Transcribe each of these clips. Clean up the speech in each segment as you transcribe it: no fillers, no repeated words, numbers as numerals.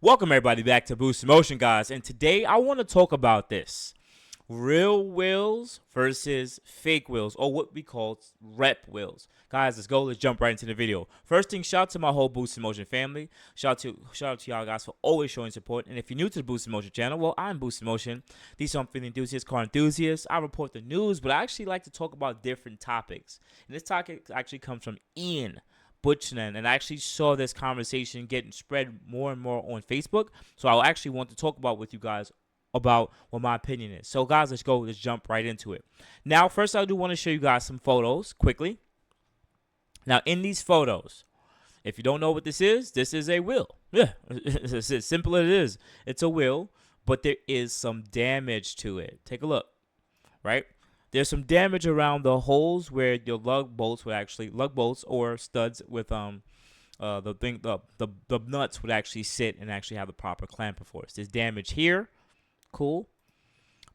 Welcome everybody back to Boost Motion, guys, and today I want to talk about this: real wheels versus fake wheels, or what we call rep wheels. Guys, let's go. Let's jump right into the video. First thing, shout out to my whole Boost Motion family. Shout out to y'all guys for always showing support. And if you're new to the Boost Motion channel, well, I'm Boost Motion. These are film enthusiasts, car enthusiasts. I report the news, but I actually like to talk about different topics. And this topic actually comes from Ian Butchnan, and I actually saw this conversation getting spread more and more on Facebook. So I actually want to talk about with you guys about what my opinion is. So guys, let's go. Let's jump right into it. Now, first I do want to show you guys some photos quickly. Now, in these photos, if you don't know what this is a wheel. Yeah, it's as simple as it is. It's a wheel, but there is some damage to it. Take a look, right? There's some damage around the holes where your lug bolts or studs with the nuts would actually sit and actually have the proper clamper force. There's damage here. Cool.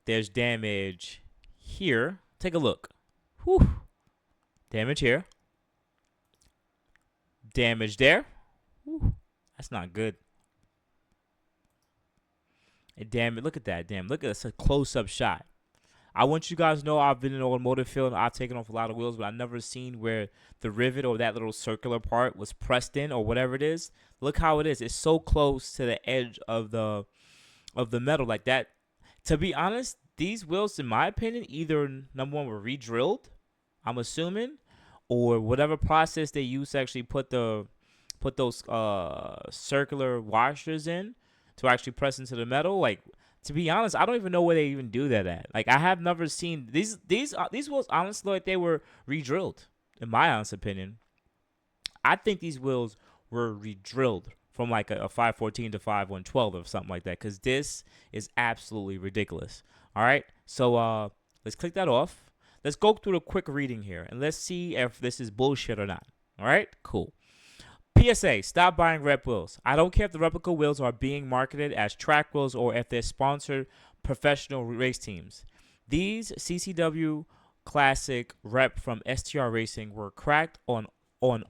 There's damage here. Take a look. Whew. Damage here. Damage there. Whew. That's not good. And damn it, look at that. Damn, look at this, a close-up shot. I want you guys to know I've been in the automotive field and I've taken off a lot of wheels, but I've never seen where the rivet or that little circular part was pressed in or whatever it is. Look how it is. It's so close to the edge of the metal like that. To be honest, these wheels, in my opinion, either number one were re-drilled, I'm assuming, or whatever process they use to actually put those circular washers in to actually press into the metal. Like, to be honest, I don't even know where they even do that at. Like, I have never seen these wheels. Honestly, like they were re-drilled. In my honest opinion, I think these wheels were re-drilled from like a 514 to 5112 or something like that, because this is absolutely ridiculous. All right, so let's click that off. Let's go through a quick reading here, and let's see if this is bullshit or not. All right, cool. PSA, stop buying rep wheels. I don't care if the replica wheels are being marketed as track wheels or if they're sponsored professional race teams. These CCW Classic Rep from STR Racing were cracked on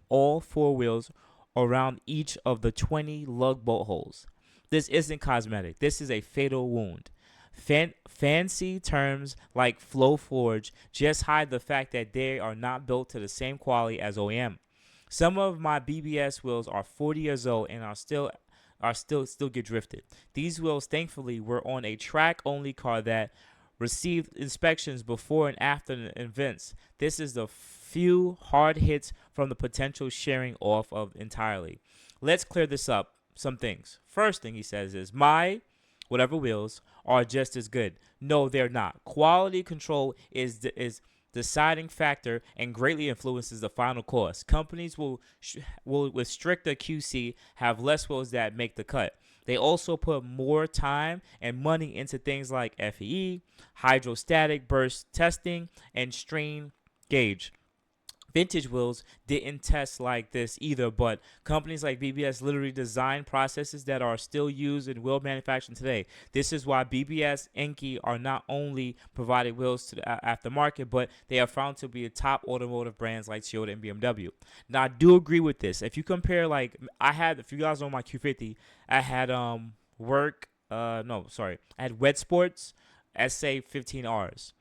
all four wheels around each of the 20 lug bolt holes. This isn't cosmetic. This is a fatal wound. Fancy terms like Flow Forge just hide the fact that they are not built to the same quality as OEM. Some of my BBS wheels are 40 years old and are still get drifted. These wheels, thankfully, were on a track-only car that received inspections before and after the events. This is the few hard hits from the potential sharing off of entirely. Let's clear this up. Some things. First thing he says is my whatever wheels are just as good. No, they're not. Quality control is deciding factor and greatly influences the final cost. Companies will with stricter QC have less wheels that make the cut. They also put more time and money into things like FEE, hydrostatic burst testing, and strain gauge. Vintage wheels didn't test like this either, but companies like BBS literally design processes that are still used in wheel manufacturing today. This is why BBS and Enki are not only providing wheels to the aftermarket, but they are found to be top automotive brands like Toyota and BMW. Now, I do agree with this. If you compare, like, if you guys know my Q50, I had I had Wet Sports SA15Rs.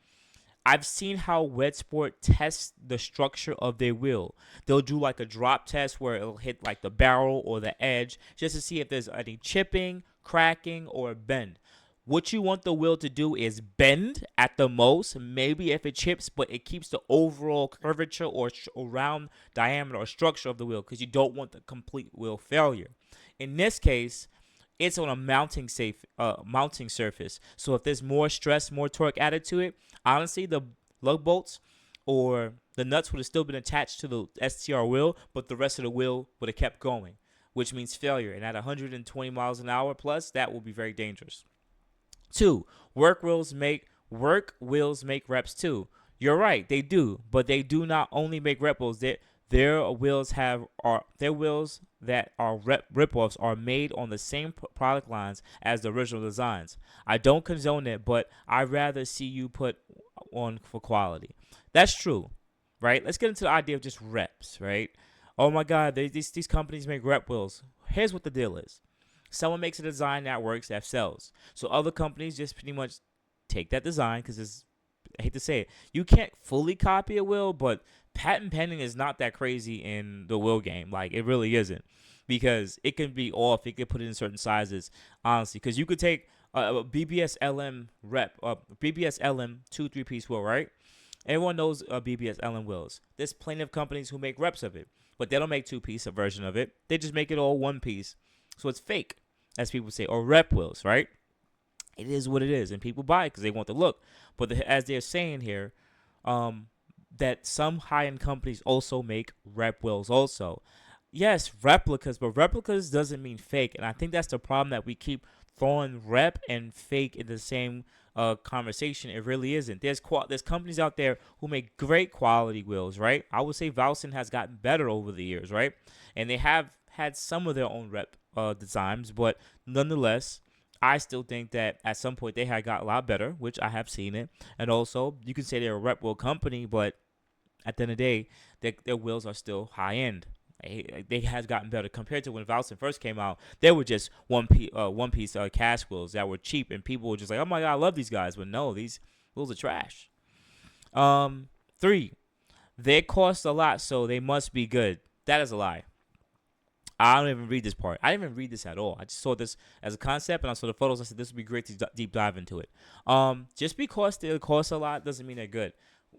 I've seen how Wet Sport tests the structure of their wheel. They'll do like a drop test where it'll hit like the barrel or the edge just to see if there's any chipping, cracking, or bend. What you want the wheel to do is bend at the most, maybe if it chips, but it keeps the overall curvature or round diameter or structure of the wheel, because you don't want the complete wheel failure. In this case, it's on a mounting surface. So if there's more stress, more torque added to it, honestly, the lug bolts or the nuts would have still been attached to the STR wheel, but the rest of the wheel would have kept going, which means failure. And at 120 miles an hour plus, that will be very dangerous. 2, work wheels make reps too. You're right, they do, but they do not only make rep wheels. Their wheels that are rip-offs are made on the same product lines as the original designs. I don't condone it, but I'd rather see you put on for quality. That's true, right? Let's get into the idea of just reps, right? Oh my God, these companies make rep wheels. Here's what the deal is. Someone makes a design that works, that sells. So other companies just pretty much take that design because it's, I hate to say it, you can't fully copy a wheel, but patent pending is not that crazy in the wheel game. Like, it really isn't, because it can be off. It can put it in certain sizes, honestly. Because you could take a BBS LM BBS LM 2 3 piece wheel, right? Everyone knows BBS LM wheels. There's plenty of companies who make reps of it, but they don't make 2 piece a version of it. They just make it all 1 piece. So it's fake, as people say, or rep wheels, right? It is what it is, and people buy it because they want the look. But as they're saying here, um, that some high-end companies also make rep wheels also. Yes, replicas, but replicas doesn't mean fake, and I think that's the problem, that we keep throwing rep and fake in the same conversation. It really isn't. There's companies out there who make great quality wheels, right? I would say Valsin has gotten better over the years, right? And they have had some of their own rep designs, but nonetheless, I still think that at some point they had got a lot better, which I have seen it. And also, you can say they're a rep wheel company, but at the end of the day, their wheels are still high end. They has gotten better compared to when Valsin first came out. They were just one piece cast wheels that were cheap, and people were just like, "Oh my god, I love these guys." But no, these wheels are trash. 3, they cost a lot, so they must be good. That is a lie. I don't even read this part. I didn't even read this at all. I just saw this as a concept, and I saw the photos. I said this would be great to deep dive into it. Just because they cost a lot doesn't mean they're good.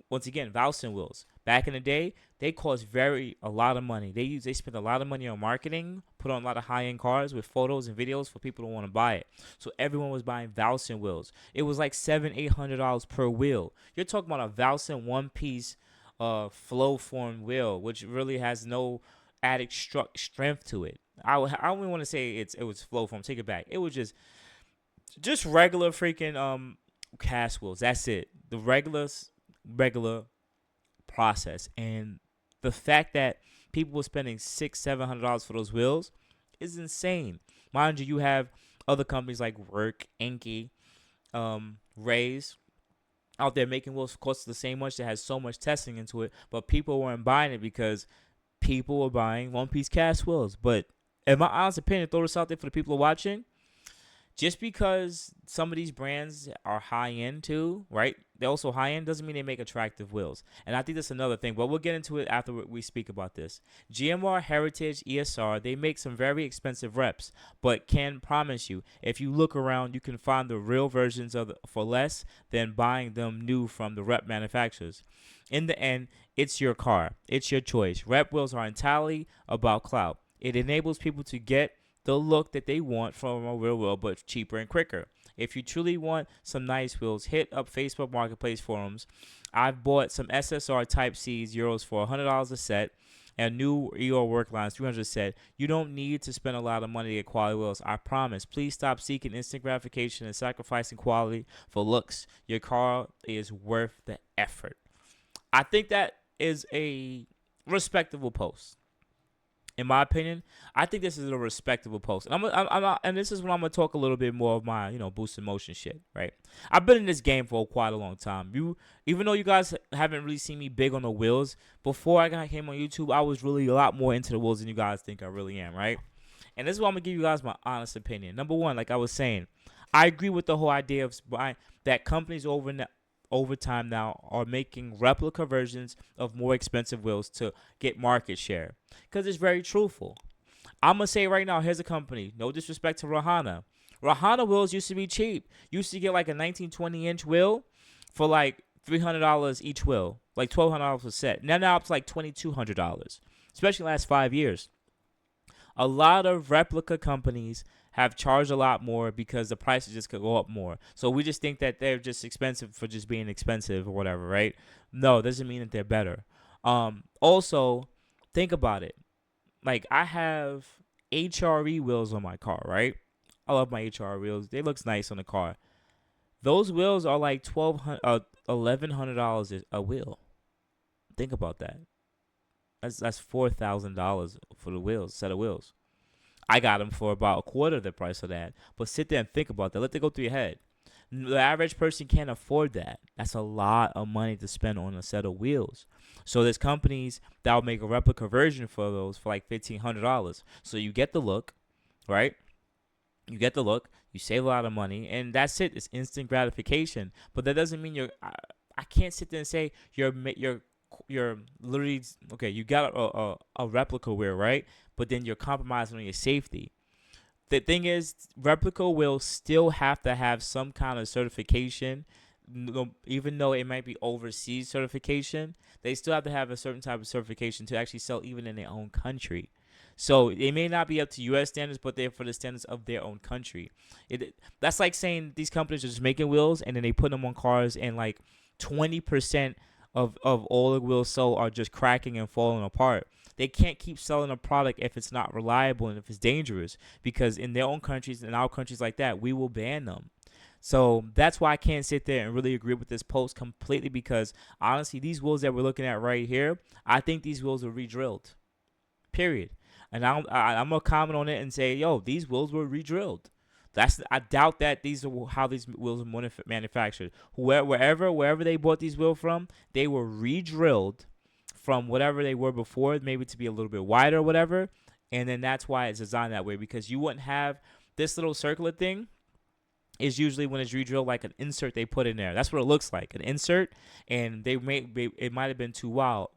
Once again, Valsin wheels. Back in the day, they cost a lot of money. They spent a lot of money on marketing, put on a lot of high end cars with photos and videos for people to want to buy it. So everyone was buying Valsin wheels. It was like $700-800 per wheel. You're talking about a Valsin 1 piece flow form wheel, which really has no added strength to it. I don't even want to say it was flow foam. Take it back. It was just regular freaking cast wheels. That's it. The regular process, and the fact that people were spending $600-700 for those wheels is insane. Mind you, you have other companies like Work, Enki, Rays out there making wheels cost the same much, that has so much testing into it, but people weren't buying it because people were buying 1 piece cast wheels. But in my honest opinion, throw this out there for the people watching, just because some of these brands are high end too, right? They're also high end, doesn't mean they make attractive wheels. And I think that's another thing, but we'll get into it after we speak about this. GMR, Heritage, ESR, they make some very expensive reps, but can promise you, if you look around, you can find the real versions for less than buying them new from the rep manufacturers. In the end, it's your car. It's your choice. Rep wheels are entirely about clout. It enables people to get the look that they want from a real wheel, but cheaper and quicker. If you truly want some nice wheels, hit up Facebook Marketplace forums. I've bought some SSR Type C's Euros for $100 a set, and new EO work lines 300 a set. You don't need to spend a lot of money to get quality wheels. I promise. Please stop seeking instant gratification and sacrificing quality for looks. Your car is worth the effort. I think that is a respectable post. In my opinion, I think this is a respectable post. And and this is when I'm gonna talk a little bit more of my, boosting motion shit, right? I've been in this game for quite a long time. Even though you guys haven't really seen me big on the wheels, before I came on YouTube, I was really a lot more into the wheels than you guys think I really am, right? And this is why I'm gonna give you guys my honest opinion. Number one, like I was saying, I agree with the whole idea of buying that companies over time now are making replica versions of more expensive wheels to get market share, because it's very truthful. I'm going to say right now, here's a company, no disrespect to Rahana. Rahana wheels used to be cheap. You used to get like a 19-20 inch wheel for like $300 each wheel, like $1,200 a set. Now it's like $2,200, especially the last 5 years. A lot of replica companies have charged a lot more because the prices just could go up more. So we just think that they're just expensive for just being expensive or whatever, right? No, doesn't mean that they're better. Also, think about it. Like, I have HRE wheels on my car, right? I love my HRE wheels. They looks nice on the car. Those wheels are like $1,100 a wheel. Think about that. That's $4,000 for the wheels, set of wheels. I got them for about a quarter of the price of that. But sit there and think about that. Let that go through your head. The average person can't afford that. That's a lot of money to spend on a set of wheels. So there's companies that will make a replica version for those for like $1,500. So you get the look, right? You get the look, you save a lot of money, and that's it. It's instant gratification. But that doesn't mean you're. I can't sit there and say you're literally okay. You got a replica wheel, right? But then you're compromising on your safety. The thing is, replica will still have to have some kind of certification, even though it might be overseas certification. They still have to have a certain type of certification to actually sell even in their own country. So it may not be up to U.S. standards, but they're for the standards of their own country. That's like saying these companies are just making wheels and then they put them on cars, and like 20% of all the wheels sold are just cracking and falling apart. They can't keep selling a product if it's not reliable and if it's dangerous, because in their own countries, in our countries like that, we will ban them. So that's why I can't sit there and really agree with this post completely, because honestly, these wheels that we're looking at right here, I think these wheels were re-drilled. Period. And I'm gonna comment on it and say, yo, these wheels were re-drilled. I doubt that these are how these wheels are manufactured. Wherever they bought these wheels from, they were re-drilled from whatever they were before, maybe to be a little bit wider or whatever. And then that's why it's designed that way, because you wouldn't have this little circular thing. Is usually when it's re-drilled like an insert they put in there. That's what it looks like, an insert, and it might have been too wild.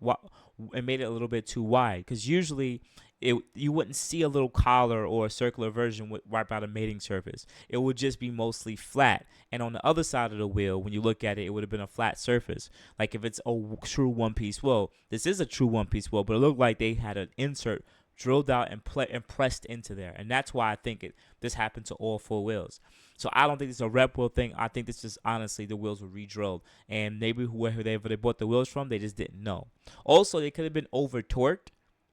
It made it a little bit too wide, because usually you wouldn't see a little collar or a circular version right by the mating surface. It would just be mostly flat. And on the other side of the wheel, when you look at it, it would have been a flat surface. Like if it's a true one-piece wheel, this is a true one-piece wheel, but it looked like they had an insert drilled out and pressed into there, and that's why I think this happened to all four wheels. So I don't think it's a rep wheel thing. I think this is honestly the wheels were re-drilled, and maybe whoever they bought the wheels from, they just didn't know. Also, they could have been over torqued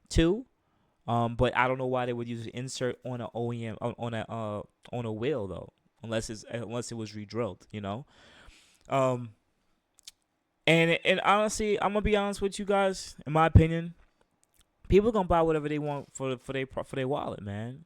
too, but I don't know why they would use an insert on an OEM on a wheel though, unless it was re-drilled, you know. Um, and honestly, I'm gonna be honest with you guys. In my opinion, people gonna buy whatever they want for their wallet, man.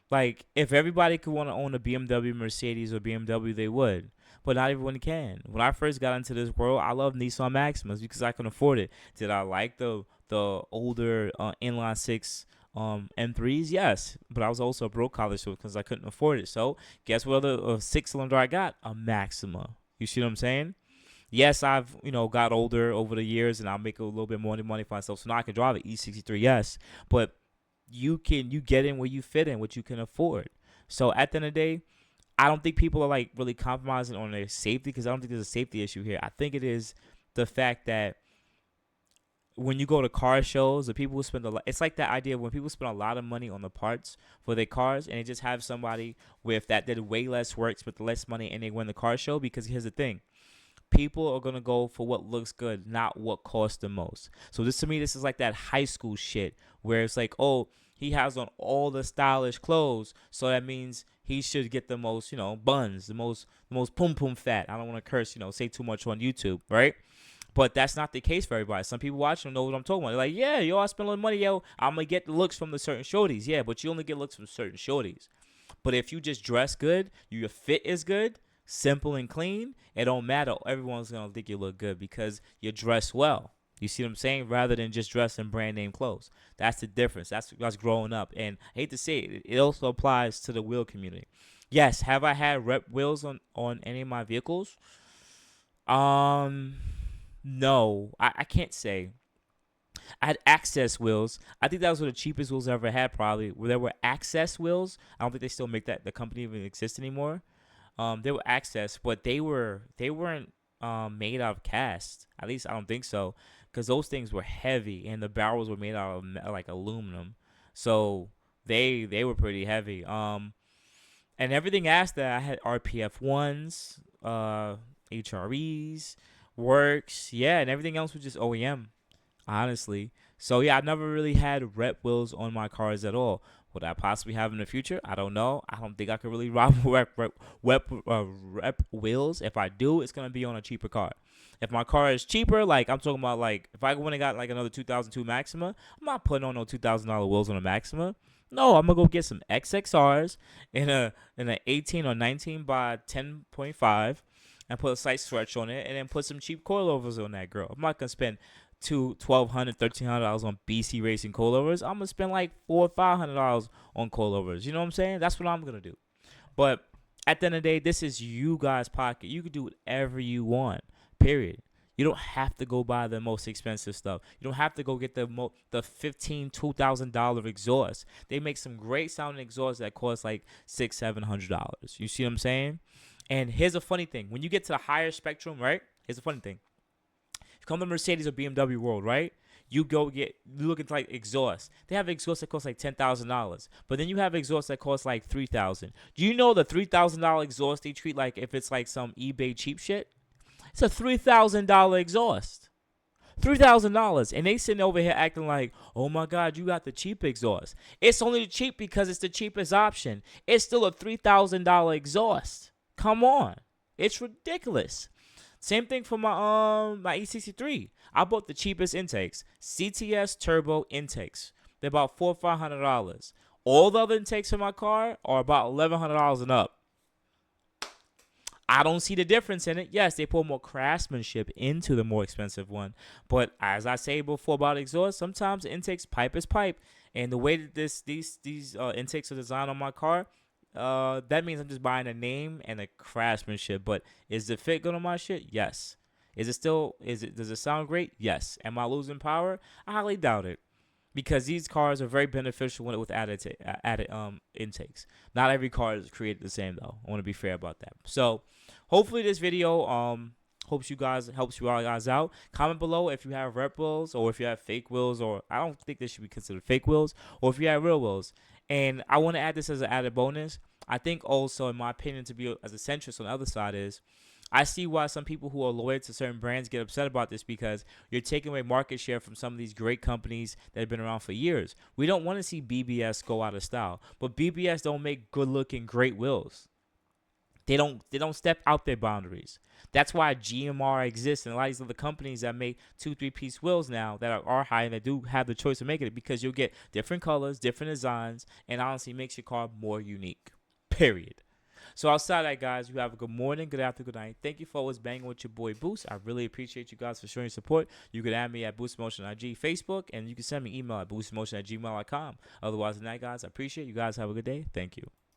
Like if everybody could want to own a BMW, Mercedes, or BMW, they would. But not everyone can. When I first got into this world, I loved Nissan Maximas because I could afford it. Did I like the older inline six M3s? Yes, but I was also a broke college student because I couldn't afford it. So guess what other six cylinder I got? A Maxima. You see what I'm saying? Yes, I've got older over the years, and I'll make a little bit more money for myself, so now I can drive an E63. Yes, but you get in where you fit in, what you can afford. So at the end of the day, I don't think people are like really compromising on their safety, because I don't think there's a safety issue here. I think it is the fact that when you go to car shows, the people who spend a lot, it's like that idea of when people spend a lot of money on the parts for their cars, and they just have somebody with that did way less work, spent less money, and they win the car show. Because here's the thing, people are gonna go for what looks good, not what costs the most. So this, to me, this is like that high school shit where it's like, oh, he has on all the stylish clothes, so that means he should get the most, buns, the most pum pum fat. I don't want to curse, say too much on YouTube, right? But that's not the case for everybody. Some people watching know what I'm talking about. They're like, yeah, yo, I spend a lot of money, yo. I'm gonna get the looks from the certain shorties. Yeah, but you only get looks from certain shorties. But if you just dress good, your fit is good, simple and clean, it don't matter. Everyone's going to think you look good because you dress well. You see what I'm saying? Rather than just dressing brand name clothes. That's the difference. That's growing up. And I hate to say it, it also applies to the wheel community. Yes, have I had rep wheels on any of my vehicles? No. I can't say. I had access wheels. I think that was one of the cheapest wheels I ever had, probably. Where there were access wheels. I don't think they still make that. The company even exists anymore. They were access, but they weren't made out of cast. At least I don't think so, because those things were heavy and the barrels were made out of like aluminum, so they were pretty heavy. And everything after that, I had RPF ones, HREs, works, yeah, and everything else was just OEM, honestly. So yeah, I never really had rep wheels on my cars at all. Would I possibly have in the future? I don't know. I don't think I could really rob rep wheels. If I do, it's gonna be on a cheaper car. If my car is cheaper, like I'm talking about, like if I went and got like another 2002 Maxima, I'm not putting on no $2,000 wheels on a Maxima. No, I'm gonna go get some XXRs in a 18 or 19 by 10.5 and put a slight stretch on it, and then put some cheap coilovers on that girl. I'm not gonna spend $1,200, $1,300 on BC Racing coilovers. I'm gonna spend like $400 or $500 on coilovers. You know what I'm saying? That's what I'm gonna do. But at the end of the day, this is you guys' pocket. You can do whatever you want. Period. You don't have to go buy the most expensive stuff. You don't have to go get the $2,000 exhaust. They make some great sounding exhausts that cost like $600-700. You see what I'm saying? And here's a funny thing: when you get to the higher spectrum, right? Here's a funny thing: if you come to Mercedes or BMW world, right? You look into like exhaust. They have exhausts that cost like $10,000, but then you have exhausts that cost like $3,000. Do you know the $3,000 exhaust they treat like if it's like some eBay cheap shit? It's a $3,000 exhaust. $3,000, and they sitting over here acting like, oh my God, you got the cheap exhaust. It's only cheap because it's the cheapest option. It's still a $3,000 exhaust. Come on, it's ridiculous. Same thing for my E63. I bought the cheapest intakes, CTS turbo intakes. They're about $400 or $500. All the other intakes in my car are about $1,100 and up. I don't see the difference in it. Yes, they put more craftsmanship into the more expensive one. But as I say before about exhaust, sometimes intakes pipe is pipe. And the way that these intakes are designed on my car, that means I'm just buying a name and a craftsmanship. But is the fit good on my shit? Yes. Does it sound great? Yes. Am I losing power? I highly doubt it. Because these cars are very beneficial with added intakes. Not every car is created the same though. I want to be fair about that. So hopefully this video helps you guys out. Comment below if you have rep wheels or if you have fake wheels, or I don't think this should be considered fake wheels, or if you have real wheels. And I want to add this as an added bonus. I think also, in my opinion, to be as a centrist on the other side is, I see why some people who are loyal to certain brands get upset about this, because you're taking away market share from some of these great companies that have been around for years. We don't want to see BBS go out of style, but BBS don't make good-looking great wheels. They don't step out their boundaries. That's why GMR exists, and a lot of these other companies that make 2-3-piece wheels now that are high and that do have the choice of making it, because you'll get different colors, different designs, and honestly makes your car more unique. Period. So outside that, guys, you have a good morning, good afternoon, good night. Thank you for always banging with your boy Boost. I really appreciate you guys for showing your support. You can add me at boostinmotion IG, Facebook, and you can send me email at boostinmotion@gmail.com. Otherwise than that, guys, I appreciate you guys. Have a good day. Thank you.